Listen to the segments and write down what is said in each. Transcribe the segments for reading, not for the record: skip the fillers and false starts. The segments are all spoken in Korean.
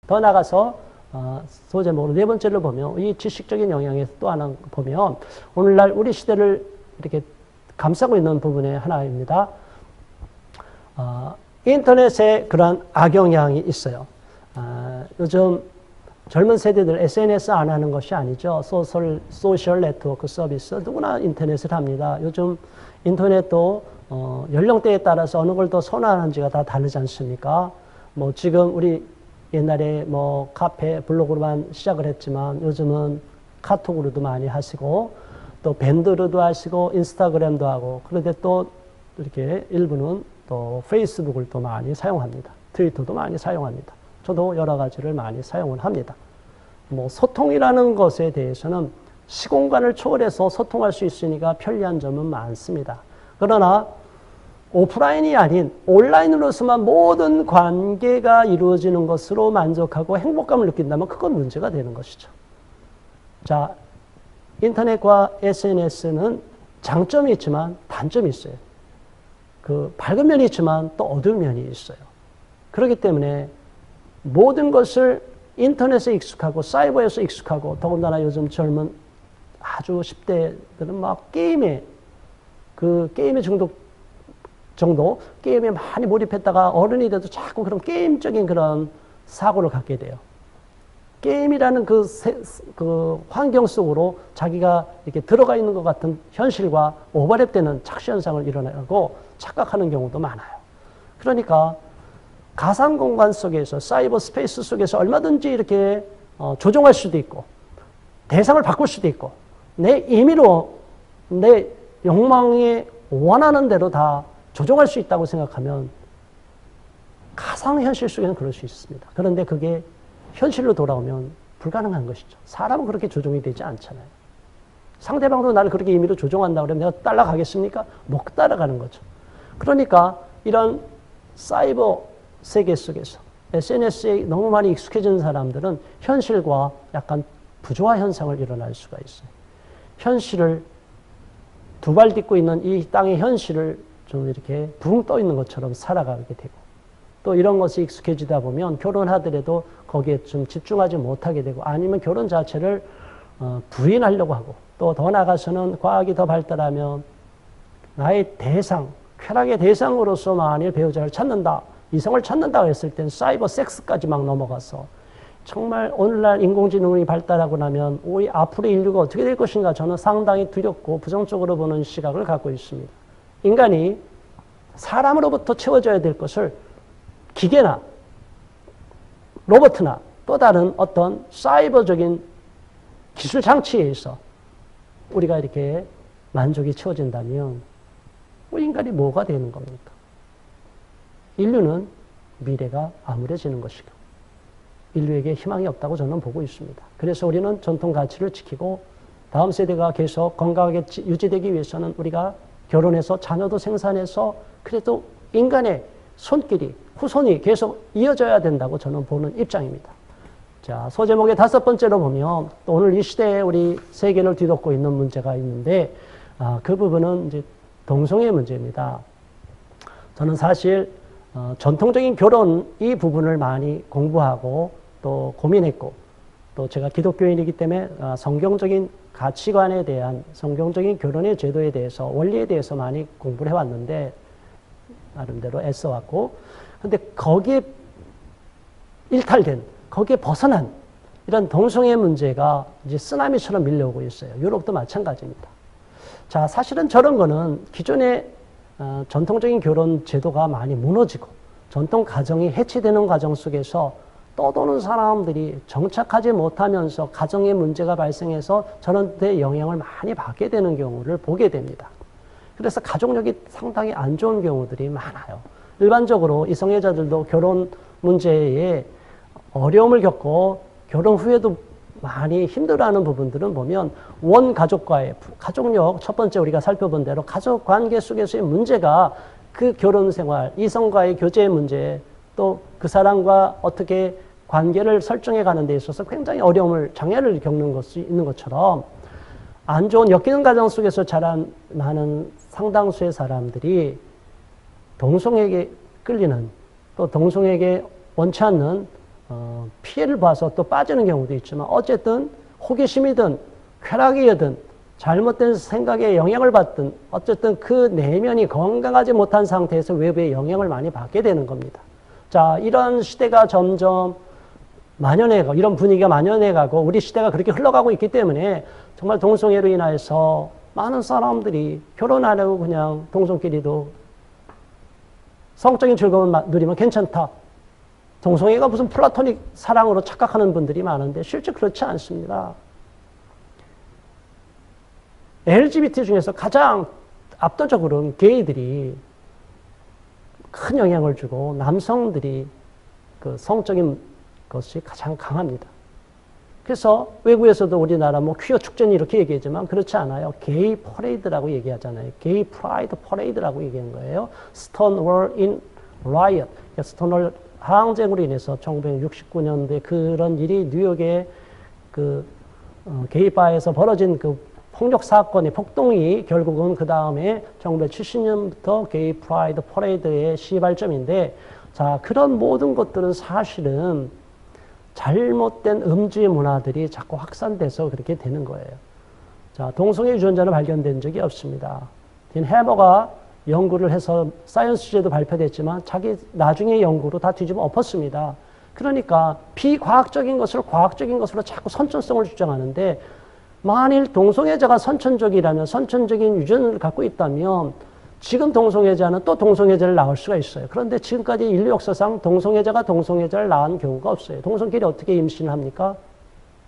더 나가서 소제목으로 네 번째로 보면 이 지식적인 영향에서 또 하나 보면 오늘날 우리 시대를 이렇게 감싸고 있는 부분의 하나입니다. 인터넷에 그런 악영향이 있어요. 요즘 젊은 세대들 SNS 안 하는 것이 아니죠. 소셜 네트워크 서비스 누구나 인터넷을 합니다. 요즘 인터넷도 연령대에 따라서 어느 걸 더 선호하는지가 다 다르지 않습니까? 뭐 지금 우리 옛날에 뭐 카페 블로그로만 시작을 했지만 요즘은 카톡으로도 많이 하시고 또 밴드로도 하시고 인스타그램도 하고 그런데 또 이렇게 일부는 또 페이스북을 또 많이 사용합니다. 트위터도 많이 사용합니다. 저도 여러 가지를 많이 사용을 합니다. 뭐 소통이라는 것에 대해서는 시공간을 초월해서 소통할 수 있으니까 편리한 점은 많습니다. 그러나 오프라인이 아닌 온라인으로서만 모든 관계가 이루어지는 것으로 만족하고 행복감을 느낀다면 그건 문제가 되는 것이죠. 자, 인터넷과 SNS는 장점이 있지만 단점이 있어요. 그 밝은 면이 있지만 또 어두운 면이 있어요. 그렇기 때문에 모든 것을 인터넷에 익숙하고 사이버에서 익숙하고 더군다나 요즘 젊은 아주 10대들은 막 게임에 중독 정도 게임에 많이 몰입했다가 어른이 돼도 자꾸 그런 게임적인 그런 사고를 갖게 돼요. 게임이라는 그 환경 속으로 자기가 이렇게 들어가 있는 것 같은 현실과 오버랩되는 착시 현상을 일어나고 착각하는 경우도 많아요. 그러니까 가상 공간 속에서 사이버 스페이스 속에서 얼마든지 이렇게 조종할 수도 있고 대상을 바꿀 수도 있고 내 임의로 내 욕망이 원하는 대로 다 조종할 수 있다고 생각하면 가상현실 속에는 그럴 수 있습니다. 그런데 그게 현실로 돌아오면 불가능한 것이죠. 사람은 그렇게 조종이 되지 않잖아요. 상대방도 나를 그렇게 임의로 조종한다 그러면 내가 따라가겠습니까? 못 따라가는 거죠. 그러니까 이런 사이버 세계 속에서 SNS에 너무 많이 익숙해진 사람들은 현실과 약간 부조화 현상을 일어날 수가 있어요. 현실을 두 발 딛고 있는 이 땅의 현실을 좀 이렇게 붕 떠 있는 것처럼 살아가게 되고 또 이런 것이 익숙해지다 보면 결혼하더라도 거기에 좀 집중하지 못하게 되고 아니면 결혼 자체를 부인하려고 하고 또 더 나아가서는 과학이 더 발달하면 나의 대상, 쾌락의 대상으로서 만일 배우자를 찾는다, 이성을 찾는다 했을 땐 사이버 섹스까지 막 넘어가서 정말 오늘날 인공지능이 발달하고 나면 앞으로 인류가 어떻게 될 것인가 저는 상당히 두렵고 부정적으로 보는 시각을 갖고 있습니다. 인간이 사람으로부터 채워져야 될 것을 기계나 로봇이나 또 다른 어떤 사이버적인 기술 장치에 의해서 우리가 이렇게 만족이 채워진다면 인간이 뭐가 되는 겁니까? 인류는 미래가 암울해지는 것이고 인류에게 희망이 없다고 저는 보고 있습니다. 그래서 우리는 전통 가치를 지키고 다음 세대가 계속 건강하게 유지되기 위해서는 우리가 결혼해서 자녀도 생산해서 그래도 인간의 손길이 후손이 계속 이어져야 된다고 저는 보는 입장입니다. 자, 소제목의 5번째로 보면 또 오늘 이 시대에 우리 세계를 뒤덮고 있는 문제가 있는데 그 부분은 이제 동성애 문제입니다. 저는 사실 전통적인 결혼 이 부분을 많이 공부하고 또 고민했고 또 제가 기독교인이기 때문에 성경적인 가치관에 대한 성경적인 결혼의 제도에 대해서 원리에 대해서 많이 공부를 해왔는데 나름대로 애써왔고 근데 거기에 일탈된 거기에 벗어난 이런 동성애 문제가 이제 쓰나미처럼 밀려오고 있어요. 유럽도 마찬가지입니다. 자, 사실은 저런 거는 기존의 전통적인 결혼 제도가 많이 무너지고 전통 가정이 해체되는 과정 속에서 떠도는 사람들이 정착하지 못하면서 가정에 문제가 발생해서 저런 데 영향을 많이 받게 되는 경우를 보게 됩니다. 그래서 가족력이 상당히 안 좋은 경우들이 많아요. 일반적으로 이성애자들도 결혼 문제에 어려움을 겪고 결혼 후에도 많이 힘들어하는 부분들은 보면 원가족과의 가족력, 첫 번째 우리가 살펴본 대로 가족 관계 속에서의 문제가 그 결혼 생활, 이성과의 교제의 문제, 또 그 사람과 어떻게 관계를 설정해 가는 데 있어서 굉장히 어려움을, 장애를 겪는 것이 있는 것처럼 안 좋은 엮이는 가정 속에서 자란 많은 상당수의 사람들이 동성에게 끌리는 또 동성에게 원치 않는 피해를 봐서 또 빠지는 경우도 있지만 어쨌든 호기심이든 쾌락이든 잘못된 생각에 영향을 받든 어쨌든 그 내면이 건강하지 못한 상태에서 외부의 영향을 많이 받게 되는 겁니다. 자, 이런 시대가 점점 만연해가고 이런 분위기가 만연해가고 우리 시대가 그렇게 흘러가고 있기 때문에 정말 동성애로 인해서 많은 사람들이 결혼 안 하고 그냥 동성끼리도 성적인 즐거움 누리면 괜찮다. 동성애가 무슨 플라토닉 사랑으로 착각하는 분들이 많은데 실제 그렇지 않습니다. LGBT 중에서 가장 압도적으로는 게이들이 큰 영향을 주고 남성들이 그 성적인 것이 가장 강합니다. 그래서 외국에서도 우리나라 뭐 퀴어 축제는 이렇게 얘기하지만 그렇지 않아요. 게이 퍼레이드라고 얘기하잖아요. 게이 프라이드 퍼레이드라고 얘기한 거예요. 스톤월 인 라이엇. 스톤월 항쟁으로 인해서 1969년도에 그런 일이 뉴욕의 그 게이바에서 벌어진 그 폭력 사건의 폭동이 결국은 그 다음에 1970년부터 게이 프라이드 퍼레이드의 시발점인데, 자, 그런 모든 것들은 사실은 잘못된 음주의 문화들이 자꾸 확산돼서 그렇게 되는 거예요. 자, 동성애 유전자는 발견된 적이 없습니다. 딘 해머가 연구를 해서 사이언스지에도 발표됐지만 자기 나중에 연구로 다 뒤집어 엎었습니다. 그러니까 비과학적인 것을 과학적인 것으로 자꾸 선천성을 주장하는데, 만일 동성애자가 선천적이라면, 선천적인 유전을 갖고 있다면 지금 동성애자는 또 동성애자를 낳을 수가 있어요. 그런데 지금까지 인류 역사상 동성애자가 동성애자를 낳은 경우가 없어요. 동성끼리 어떻게 임신을 합니까?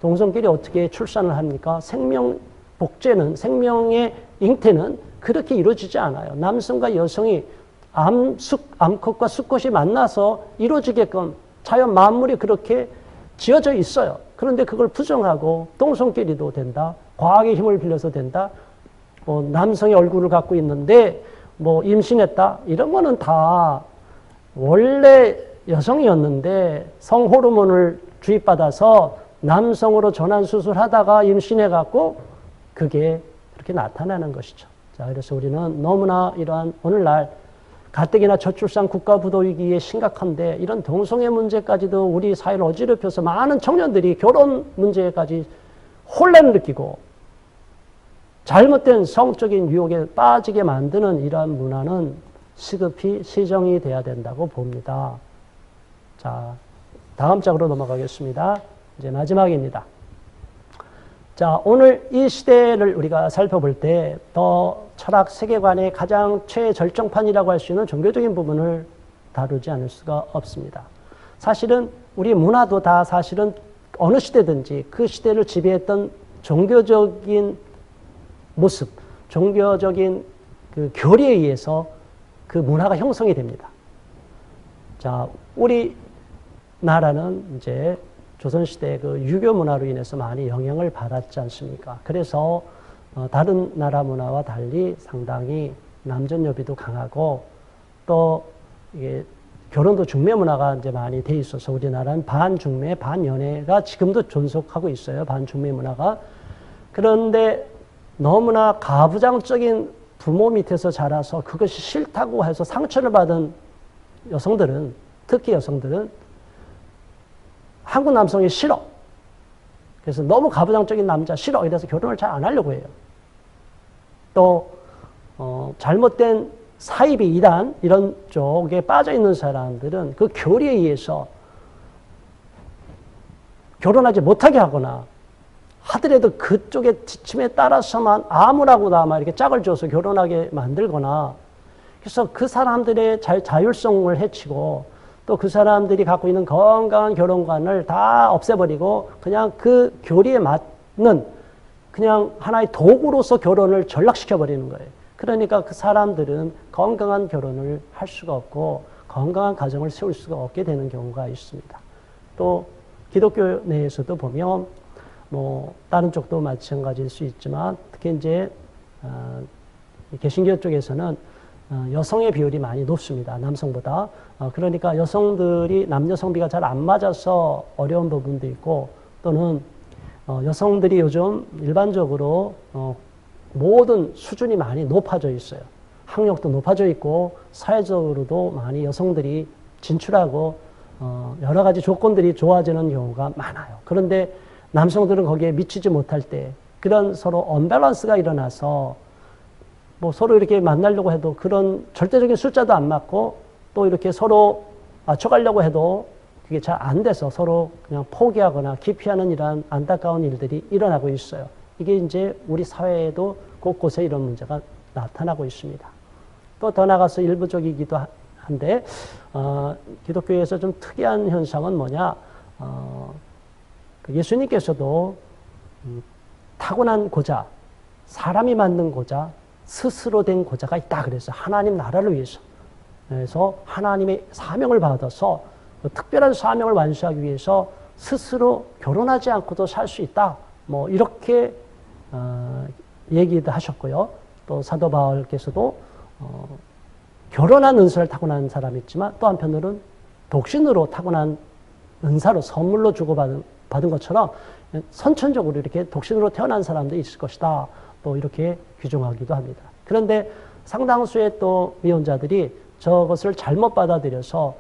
동성끼리 어떻게 출산을 합니까? 생명 복제는, 생명의 잉태는 그렇게 이루어지지 않아요. 남성과 여성이 암컷과 수컷이 만나서 이루어지게끔 자연 만물이 그렇게 지어져 있어요. 그런데 그걸 부정하고 동성끼리도 된다. 과학의 힘을 빌려서 된다. 남성의 얼굴을 갖고 있는데 임신했다. 이런 거는 다 원래 여성이었는데 성호르몬을 주입받아서 남성으로 전환 수술하다가 임신해갖고 그게 그렇게 나타나는 것이죠. 자, 그래서 우리는 너무나 이러한 오늘날 가뜩이나 저출산 국가부도위기에 심각한데 이런 동성애 문제까지도 우리 사회를 어지럽혀서 많은 청년들이 결혼 문제까지 혼란을 느끼고 잘못된 성적인 유혹에 빠지게 만드는 이러한 문화는 시급히 시정이 돼야 된다고 봅니다. 자, 다음 장으로 넘어가겠습니다. 이제 마지막입니다. 자, 오늘 이 시대를 우리가 살펴볼 때 더 철학 세계관의 가장 최절정판이라고 할 수 있는 종교적인 부분을 다루지 않을 수가 없습니다. 사실은 우리 문화도 다 사실은 어느 시대든지 그 시대를 지배했던 종교적인 모습, 종교적인 그 교리에 의해서 그 문화가 형성이 됩니다. 자, 우리 나라는 이제 조선시대 그 유교 문화로 인해서 많이 영향을 받았지 않습니까? 그래서 다른 나라 문화와 달리 상당히 남전여비도 강하고 또 이게 결혼도 중매 문화가 이제 많이 돼 있어서 우리나라는 반중매, 반연애가 지금도 존속하고 있어요. 반중매 문화가. 그런데 너무나 가부장적인 부모 밑에서 자라서 그것이 싫다고 해서 상처를 받은 여성들은, 특히 여성들은 한국 남성이 싫어. 그래서 너무 가부장적인 남자 싫어. 이래서 결혼을 잘 안 하려고 해요. 또 잘못된 사이비 이단 이런 쪽에 빠져있는 사람들은 그 교리에 의해서 결혼하지 못하게 하거나 하더라도 그쪽의 지침에 따라서만 아무라고나 아마 이렇게 짝을 줘서 결혼하게 만들거나, 그래서 그 사람들의 자율성을 해치고 또 그 사람들이 갖고 있는 건강한 결혼관을 다 없애버리고 그냥 그 교리에 맞는 그냥 하나의 도구로서 결혼을 전락시켜버리는 거예요. 그러니까 그 사람들은 건강한 결혼을 할 수가 없고 건강한 가정을 세울 수가 없게 되는 경우가 있습니다. 또 기독교 내에서도 보면 다른 쪽도 마찬가지일 수 있지만 특히 이제 개신교 쪽에서는 여성의 비율이 많이 높습니다. 남성보다. 그러니까 여성들이 남녀 성비가 잘 안 맞아서 어려운 부분도 있고, 또는 여성들이 요즘 일반적으로 모든 수준이 많이 높아져 있어요. 학력도 높아져 있고 사회적으로도 많이 여성들이 진출하고 여러 가지 조건들이 좋아지는 경우가 많아요. 그런데 남성들은 거기에 미치지 못할 때 그런 서로 언밸런스가 일어나서 뭐 서로 이렇게 만나려고 해도 그런 절대적인 숫자도 안 맞고 또 이렇게 서로 맞춰가려고 해도 그게 잘 안 돼서 서로 그냥 포기하거나 기피하는 이러한 안타까운 일들이 일어나고 있어요. 이게 이제 우리 사회에도 곳곳에 이런 문제가 나타나고 있습니다. 또 더 나가서 일부적이기도 한데 기독교에서 좀 특이한 현상은 뭐냐? 예수님께서도 타고난 고자, 사람이 만든 고자, 스스로 된 고자가 있다 그랬어요. 하나님 나라를 위해서. 그래서 하나님의 사명을 받아서 특별한 사명을 완수하기 위해서 스스로 결혼하지 않고도 살 수 있다. 뭐 이렇게 얘기도 하셨고요. 또 사도 바울께서도 결혼한 은사를 타고난 사람이 있지만 또 한편으로는 독신으로 타고난 은사로 선물로 주고받은 것처럼 선천적으로 이렇게 독신으로 태어난 사람도 있을 것이다. 또 이렇게 규정하기도 합니다. 그런데 상당수의 또 미혼자들이 저것을 잘못 받아들여서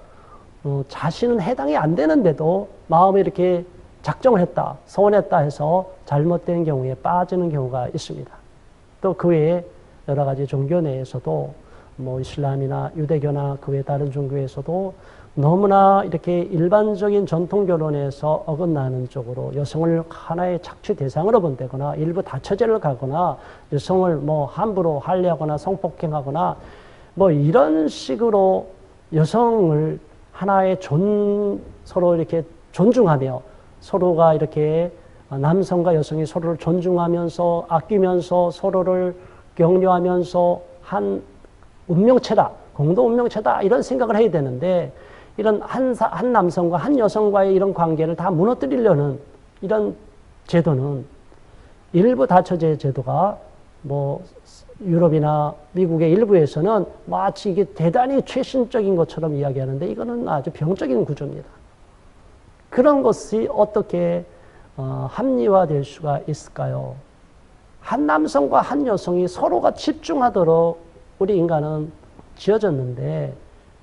자신은 해당이 안 되는데도 마음에 이렇게 작정을 했다, 소원했다 해서 잘못된 경우에 빠지는 경우가 있습니다. 또 그 외에 여러 가지 종교 내에서도 뭐 이슬람이나 유대교나 그 외 다른 종교에서도 너무나 이렇게 일반적인 전통 결혼에서 어긋나는 쪽으로 여성을 하나의 착취 대상으로 본다거나 일부 다처제를 가거나 여성을 뭐 함부로 할례하거나 성폭행하거나 뭐 이런 식으로 여성을 하나의 서로 이렇게 존중하며 서로가 이렇게 남성과 여성이 서로를 존중하면서 아끼면서 서로를 격려하면서 한 운명체다, 공동 운명체다 이런 생각을 해야 되는데 이런 한 남성과 한 여성과의 이런 관계를 다 무너뜨리려는 이런 제도는 일부 다처제 제도가 뭐 유럽이나 미국의 일부에서는 마치 이게 대단히 최신적인 것처럼 이야기하는데 이거는 아주 병적인 구조입니다. 그런 것이 어떻게 합리화될 수가 있을까요? 한 남성과 한 여성이 서로가 집중하도록 우리 인간은 지어졌는데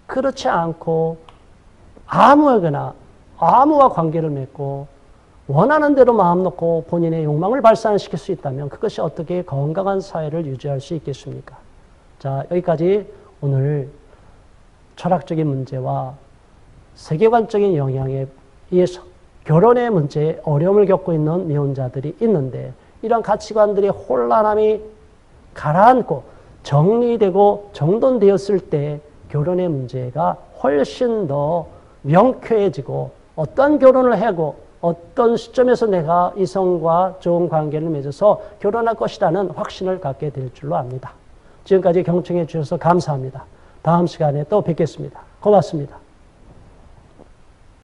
그렇지 않고 아무와 관계를 맺고 원하는 대로 마음 놓고 본인의 욕망을 발산시킬 수 있다면 그것이 어떻게 건강한 사회를 유지할 수 있겠습니까? 자, 여기까지 오늘 철학적인 문제와 세계관적인 영향에 의해서 결혼의 문제에 어려움을 겪고 있는 미혼자들이 있는데 이런 가치관들의 혼란함이 가라앉고 정리되고 정돈되었을 때 결혼의 문제가 훨씬 더 명쾌해지고 어떤 결혼을 하고 어떤 시점에서 내가 이성과 좋은 관계를 맺어서 결혼할 것이라는 확신을 갖게 될 줄로 압니다. 지금까지 경청해 주셔서 감사합니다. 다음 시간에 또 뵙겠습니다. 고맙습니다.